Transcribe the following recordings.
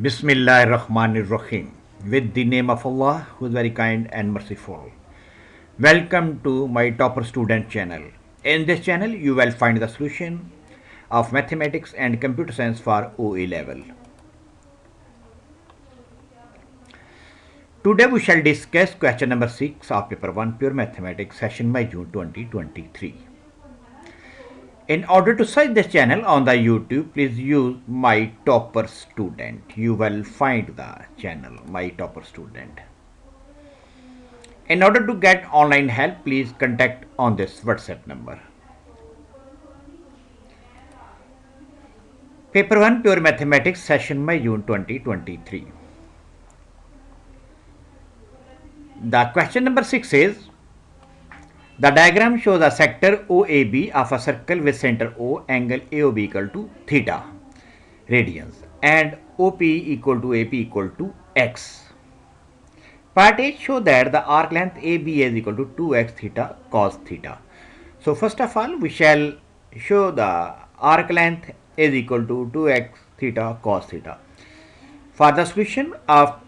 Bismillahirrahmanirrahim. With the name of Allah, who is very kind and merciful. Welcome to my Topper Student channel. In this channel, you will find the solution of mathematics and computer science for OA level. Today we shall discuss question number 6 of paper 1 pure mathematics session by June 2023. In order to search this channel on the YouTube, please use my Topper Student. You will find the channel my Topper Student. In order to get online help, please contact on this WhatsApp number. Paper 1 Pure Mathematics session by June 2023. The question number 6 is, the diagram shows a sector OAB of a circle with center O, angle AOB equal to theta radians and OP equal to AP equal to x. Part A show that the arc length AB is equal to 2x theta cos theta. So first of all, we shall show the arc length is equal to 2x theta cos theta. For the solution of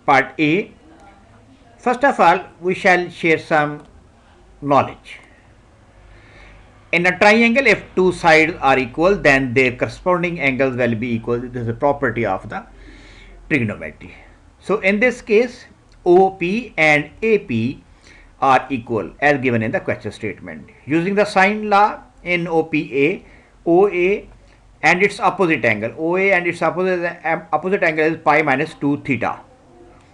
part A, first of all, we shall share some knowledge. In a triangle, if two sides are equal, then their corresponding angles will be equal. This is a property of the trigonometry. So in this case, OP and AP are equal as given in the question statement. Using the sine law in OPA, OA and its opposite angle, OA and its opposite angle is pi minus 2 theta.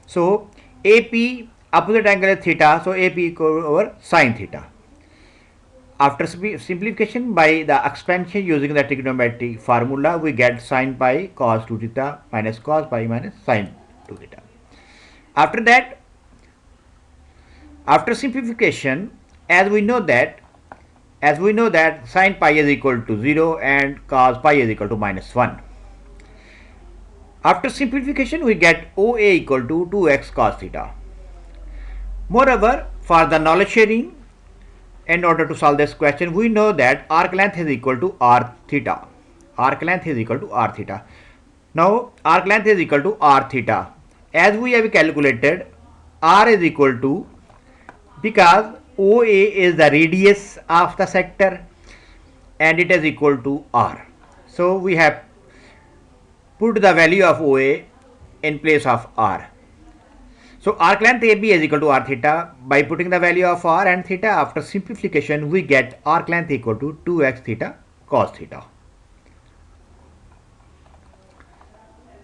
So AP opposite angle is theta, so AP equal over sine theta. After simplification by the expansion using the trigonometry formula, we get sine pi cos 2 theta minus cos pi minus sine 2 theta. After that, after simplification, as we know that sine pi is equal to 0 and cos pi is equal to minus 1. After simplification, we get OA equal to 2x cos theta. Moreover, for the knowledge sharing, in order to solve this question, we know that arc length is equal to r theta. Arc length is equal to r theta. Now, arc length is equal to r theta. As we have calculated, r is equal to, because OA is the radius of the sector and it is equal to r. So, we have put the value of OA in place of r. So arc length AB is equal to r theta. By putting the value of r and theta, after simplification, we get arc length equal to 2x theta cos theta.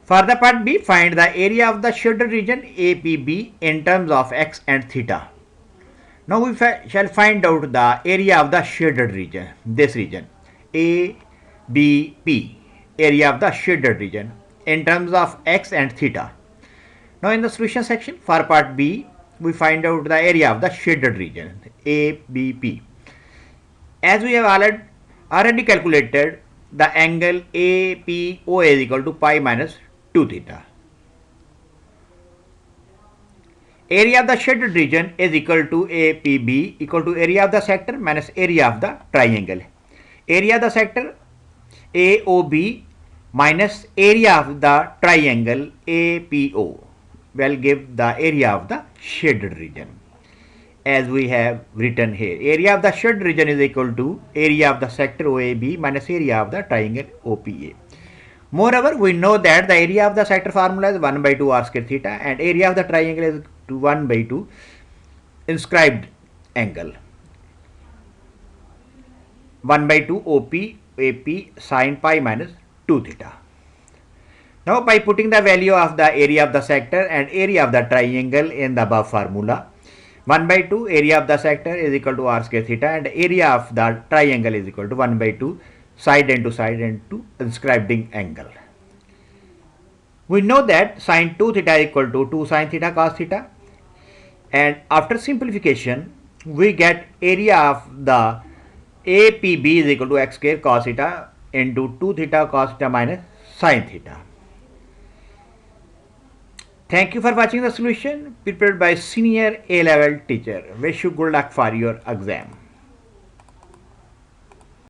For the part B, find the area of the shaded region APB in terms of x and theta. Now we shall find out the area of the shaded region, this region ABP, area of the shaded region in terms of x and theta. Now in the solution section for part B, we find out the area of the shaded region ABP. As we have already calculated, the angle APO is equal to pi minus 2 theta. Area of the shaded region is equal to APB equal to area of the sector minus area of the triangle. Area of the sector AOB minus area of the triangle APO will give the area of the shaded region, as we have written here. Area of the shaded region is equal to area of the sector OAB minus area of the triangle OPA. Moreover, we know that the area of the sector formula is 1 by 2 r square theta and area of the triangle is 1 by 2 inscribed angle 1 by 2 OP AP sine pi minus 2 theta. Now by putting the value of the area of the sector and area of the triangle in the above formula, 1 by 2 area of the sector is equal to r square theta and area of the triangle is equal to 1 by 2 side into inscribing angle. We know that sine 2 theta is equal to 2 sine theta cos theta, and after simplification we get area of the APB is equal to x square cos theta into 2 theta cos theta minus sine theta. Thank you for watching the solution prepared by senior A-level teacher. Wish you good luck for your exam.